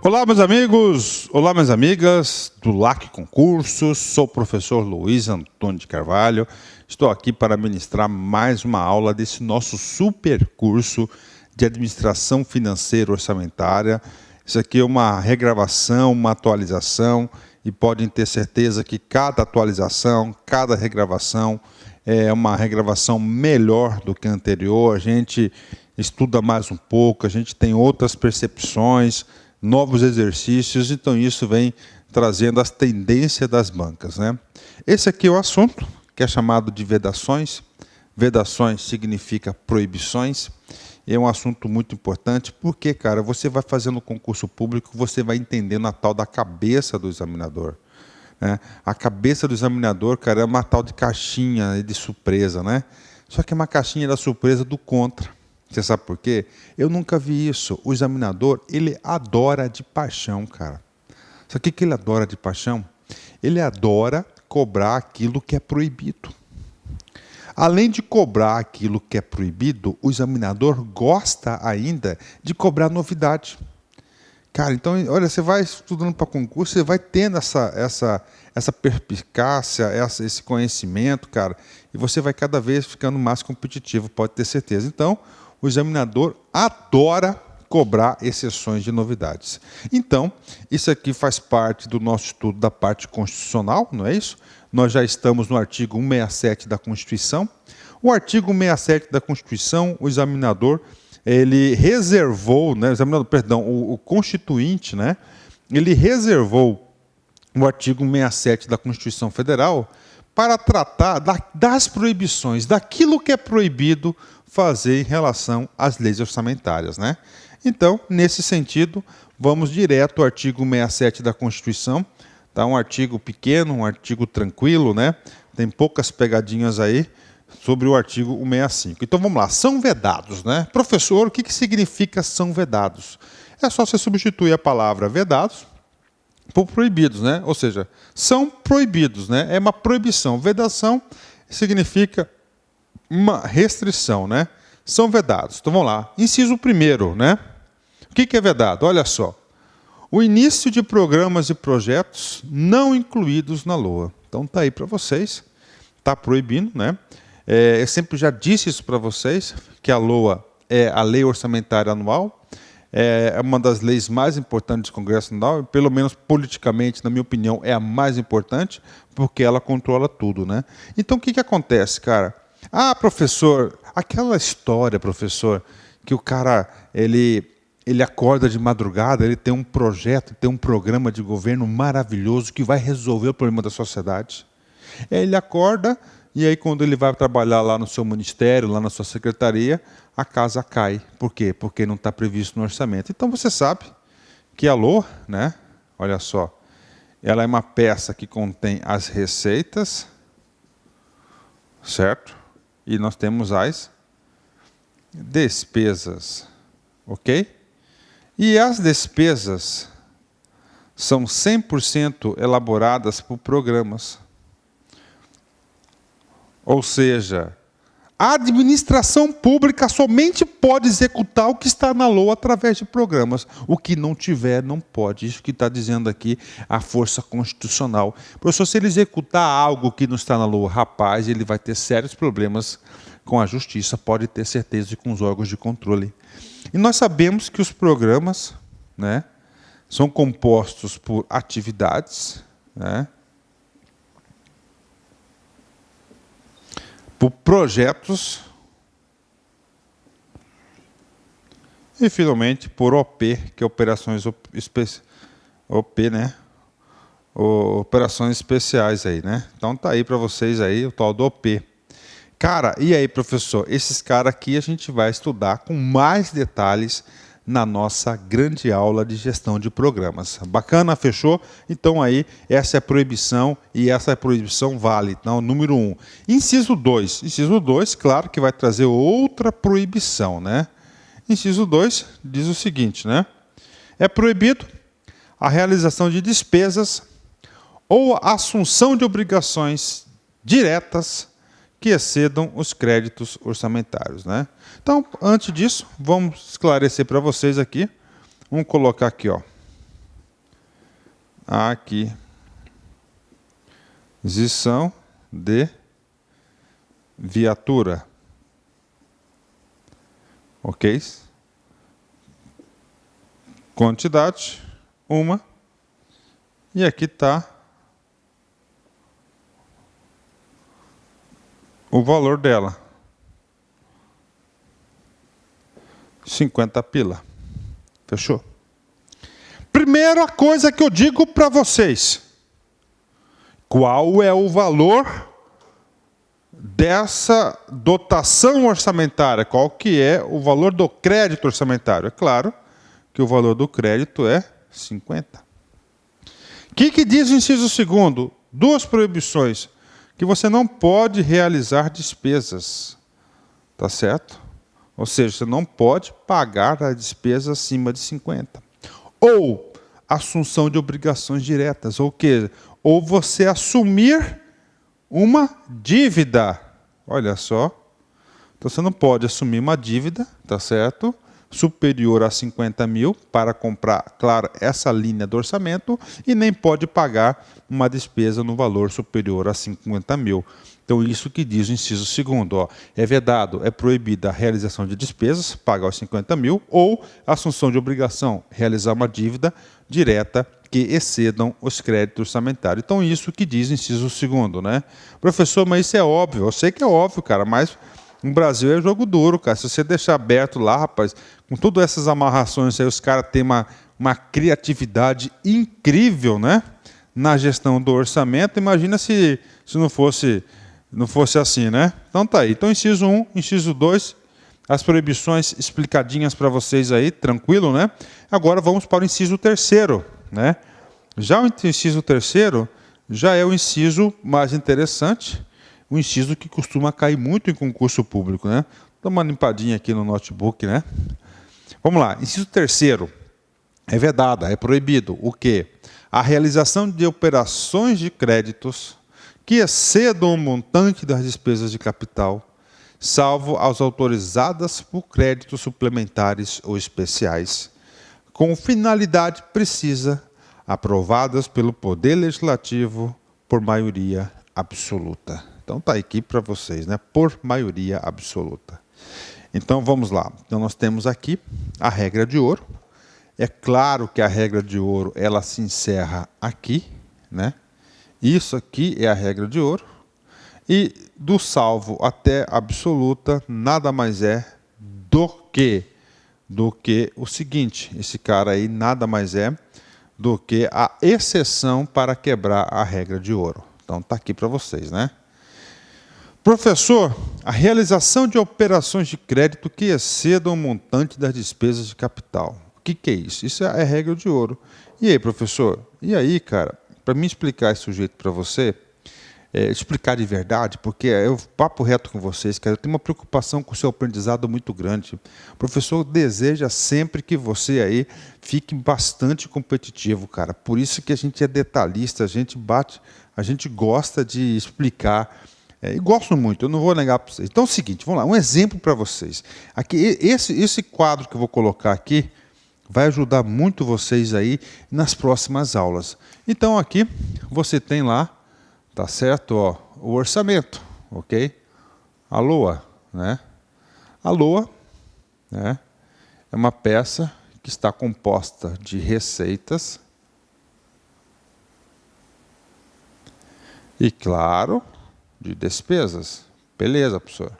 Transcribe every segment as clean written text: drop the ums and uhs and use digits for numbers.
Olá, meus amigos, olá, minhas amigas do LAC Concursos, sou o professor Luiz Antônio de Carvalho, estou aqui para ministrar mais uma aula desse nosso super curso de Administração Financeira Orçamentária. Isso aqui é uma regravação, uma atualização, e podem ter certeza que cada atualização, cada regravação é uma regravação melhor do que a anterior. A gente estuda mais um pouco, a gente tem outras percepções, novos exercícios, então isso vem trazendo as tendências das bancas, né? Esse aqui é o assunto, que é chamado de vedações. Vedações significa proibições. É um assunto muito importante, porque, cara, você vai fazendo concurso público, você vai entendendo a tal da cabeça do examinador, né? A cabeça do examinador, cara, é uma tal de caixinha de surpresa, né? Só que é uma caixinha da surpresa do contra. Você sabe por quê? Eu nunca vi isso. O examinador, ele adora de paixão, cara. Sabe o que ele adora de paixão? Ele adora cobrar aquilo que é proibido. Além de cobrar aquilo que é proibido, o examinador gosta ainda de cobrar novidade. Cara, então, olha, você vai estudando para concurso, você vai tendo essa perspicácia, esse conhecimento, cara, e você vai cada vez ficando mais competitivo, pode ter certeza. Então, o examinador adora cobrar exceções de novidades. Então, isso aqui faz parte do nosso estudo da parte constitucional, não é isso? Nós já estamos no artigo 167 da Constituição. O artigo 167 da Constituição, o examinador, ele reservou, né, o constituinte, né, ele reservou o artigo 167 da Constituição Federal para tratar das proibições, daquilo que é proibido fazer em relação às leis orçamentárias, né? Então, nesse sentido, vamos direto ao artigo 167 da Constituição. Tá um artigo pequeno, um artigo tranquilo, né? Tem poucas pegadinhas aí sobre o artigo 165. Então, vamos lá. São vedados, né? Professor, o que significa são vedados? É só você substituir a palavra vedados por proibidos, né? Ou seja, são proibidos, né? É uma proibição. Vedação significa uma restrição, né? São vedados. Então vamos lá. Inciso 1º, né? O que é vedado? Olha só. O início de programas e projetos não incluídos na LOA. Então tá aí para vocês. Tá proibindo, né? Eu sempre já disse isso para vocês, que a LOA é a Lei Orçamentária Anual. É uma das leis mais importantes do Congresso Nacional, pelo menos politicamente, na minha opinião, é a mais importante, porque ela controla tudo, né? Então o que acontece, cara? Ah, professor, aquela história, professor, que o cara, ele acorda de madrugada, ele tem um projeto, tem um programa de governo maravilhoso que vai resolver o problema da sociedade. Ele acorda e aí quando ele vai trabalhar lá no seu ministério, lá na sua secretaria, a casa cai. Por quê? Porque não está previsto no orçamento. Então você sabe que a LOA, né? Olha só, ela é uma peça que contém as receitas, certo? E nós temos as despesas, ok? E as despesas são 100% elaboradas por programas. Ou seja, a administração pública somente pode executar o que está na LOA através de programas. O que não tiver, não pode. Isso que está dizendo aqui a força constitucional. Professor, se ele executar algo que não está na LOA, rapaz, ele vai ter sérios problemas com a justiça, pode ter certeza, e com os órgãos de controle. E nós sabemos que os programas, né, são compostos por atividades, né, por projetos e, finalmente, por OP, que é operações OP, né? Operações especiais aí, né? Então tá aí para vocês aí o tal do OP. Cara, e aí, professor? Esses caras aqui a gente vai estudar com mais detalhes na nossa grande aula de gestão de programas. Bacana? Fechou? Então aí, essa é a proibição, e essa proibição vale. Então, número 1. Inciso 2. Inciso 2, claro que vai trazer outra proibição, né? Inciso 2 diz o seguinte, né? É proibido a realização de despesas ou a assunção de obrigações diretas que excedam os créditos orçamentários, né? Então, antes disso, vamos esclarecer para vocês aqui. Vamos colocar aqui, ó. aquisição de viatura. Ok? Quantidade, uma. E aqui está o valor dela. 50 pila. Fechou? Primeira coisa que eu digo para vocês. Qual é o valor dessa dotação orçamentária? Qual que é o valor do crédito orçamentário? É claro que o valor do crédito é 50. O que diz o inciso 2º? Duas proibições. Que você não pode realizar despesas. Tá certo? Ou seja, você não pode pagar a despesa acima de 50. Ou assunção de obrigações diretas. Ou que? Ou você assumir uma dívida. Olha só. Então você não pode assumir uma dívida, tá certo? Superior a 50 mil para comprar, claro, essa linha do orçamento e nem pode pagar uma despesa no valor superior a 50 mil. Então, isso que diz o inciso 2º. Ó, é vedado, é proibida a realização de despesas, pagar os 50 mil, ou assunção de obrigação, realizar uma dívida direta que excedam os créditos orçamentários. Então, isso que diz o inciso 2º, né? Professor, mas isso é óbvio. Eu sei que é óbvio, cara, mas no Brasil é jogo duro, cara. Se você deixar aberto lá, rapaz, com todas essas amarrações aí, os caras têm uma criatividade incrível, né? Na gestão do orçamento. Imagina se não fosse assim, né? Então tá aí. Então, inciso 1, inciso 2, as proibições explicadinhas para vocês aí, tranquilo, né? Agora vamos para o inciso 3º, né? Já o inciso 3º já é o inciso mais interessante, um inciso que costuma cair muito em concurso público, né? Dá uma limpadinha aqui no notebook, né? Vamos lá, inciso 3º. É vedada, é proibido o quê? A realização de operações de créditos que excedam o montante das despesas de capital, salvo as autorizadas por créditos suplementares ou especiais, com finalidade precisa, aprovadas pelo Poder Legislativo por maioria absoluta. Então está aqui para vocês, né? Por maioria absoluta. Então vamos lá. Então nós temos aqui a regra de ouro. É claro que a regra de ouro ela se encerra aqui, né? Isso aqui é a regra de ouro. E do salvo até absoluta nada mais é do que o seguinte. Esse cara aí nada mais é do que a exceção para quebrar a regra de ouro. Então está aqui para vocês, né? Professor, a realização de operações de crédito que excedam o montante das despesas de capital. O que é isso? Isso é a regra de ouro. E aí, professor? E aí, cara, para mim explicar esse sujeito para você, explicar de verdade, porque eu papo reto com vocês, cara, eu tenho uma preocupação com o seu aprendizado muito grande. O professor deseja sempre que você aí fique bastante competitivo, cara. Por isso que a gente é detalhista, a gente gosta de explicar. E gosto muito, eu não vou negar para vocês. Então é o seguinte, vamos lá, um exemplo para vocês. Aqui, esse quadro que eu vou colocar aqui vai ajudar muito vocês aí nas próximas aulas. Então aqui você tem lá, tá certo? Ó, o orçamento, ok? A LOA, né? A LOA, né, é uma peça que está composta de receitas e, claro, de despesas. Beleza, professor?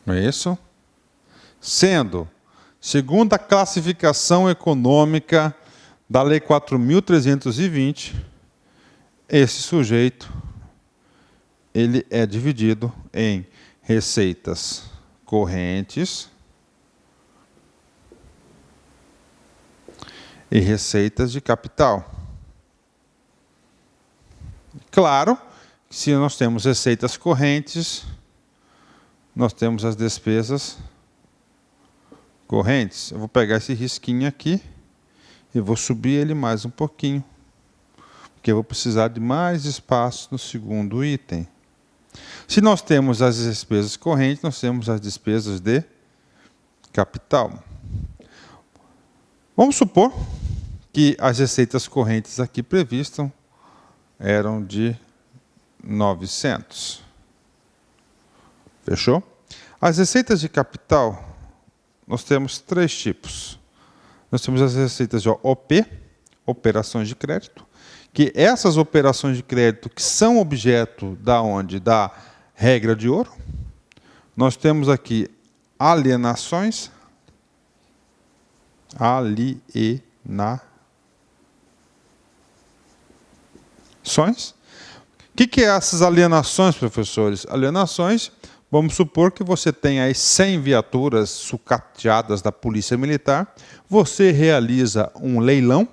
Não é isso? Sendo, segundo a classificação econômica da Lei 4.320, esse sujeito ele é dividido em receitas correntes e receitas de capital. Claro, se nós temos receitas correntes, nós temos as despesas correntes. Eu vou pegar esse risquinho aqui e vou subir ele mais um pouquinho, porque eu vou precisar de mais espaço no segundo item. Se nós temos as despesas correntes, nós temos as despesas de capital. Vamos supor que as receitas correntes aqui previstas eram de 900. Fechou? As receitas de capital, nós temos 3 tipos. Nós temos as receitas de OP, operações de crédito, que essas operações de crédito que são objeto da onde? Da regra de ouro. Nós temos aqui alienações, O que é essas alienações, professores? Alienações, vamos supor que você tem aí 100 viaturas sucateadas da Polícia Militar, você realiza um leilão,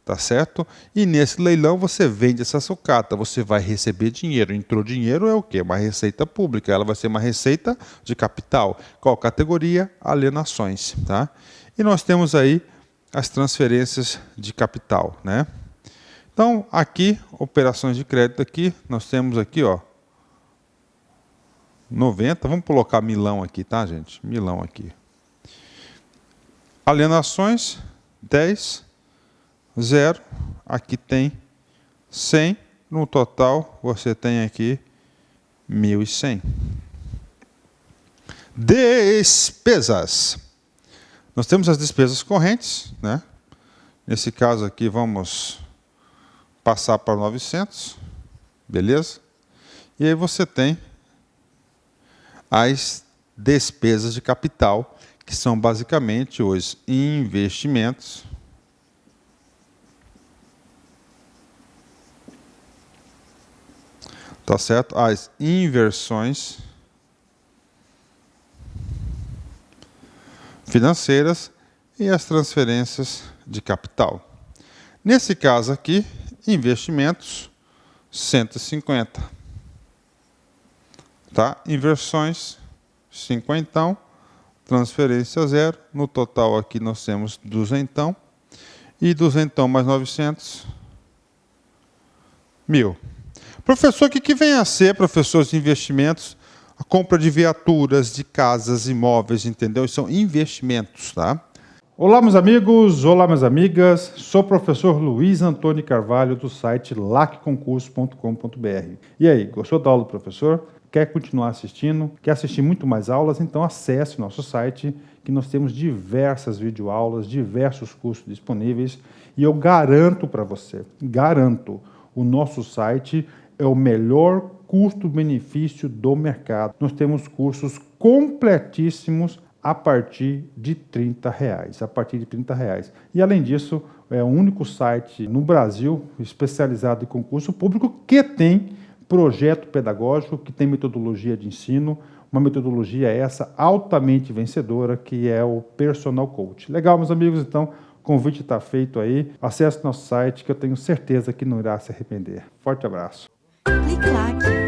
tá certo? E nesse leilão você vende essa sucata, você vai receber dinheiro. Entrou dinheiro é o quê? Uma receita pública, ela vai ser uma receita de capital. Qual categoria? Alienações, tá? E nós temos aí as transferências de capital, né? Então, aqui, operações de crédito aqui, nós temos aqui, ó, 90, vamos colocar milão aqui, tá, gente? Milão aqui. Alienações, 10, 0, aqui tem 100, no total você tem aqui 1.100. Despesas. Nós temos as despesas correntes, né? Nesse caso aqui, vamos passar para 900, beleza? E aí você tem as despesas de capital, que são basicamente os investimentos, tá certo? As inversões financeiras e as transferências de capital. Nesse caso aqui, investimentos, 150. Tá? Inversões, 50. Transferência 0. No total aqui nós temos 200. E 200 mais 900, 1.000. Professor, o que vem a ser, professor, os investimentos? A compra de viaturas, de casas, imóveis, entendeu? São investimentos, tá? Olá, meus amigos, olá, minhas amigas. Sou o professor Luiz Antônio Carvalho, do site lacconcurso.com.br. E aí, gostou da aula do professor? Quer continuar assistindo? Quer assistir muito mais aulas? Então acesse o nosso site, que nós temos diversas videoaulas, diversos cursos disponíveis. E eu garanto para você, o nosso site é o melhor custo-benefício do mercado. Nós temos cursos completíssimos a partir de R$30. E além disso, é o único site no Brasil especializado em concurso público que tem projeto pedagógico, que tem metodologia de ensino, uma metodologia essa altamente vencedora, que é o Personal Coach. Legal, meus amigos? Então, o convite está feito aí. Acesse nosso site, que eu tenho certeza que não irá se arrepender. Forte abraço. Clique lá.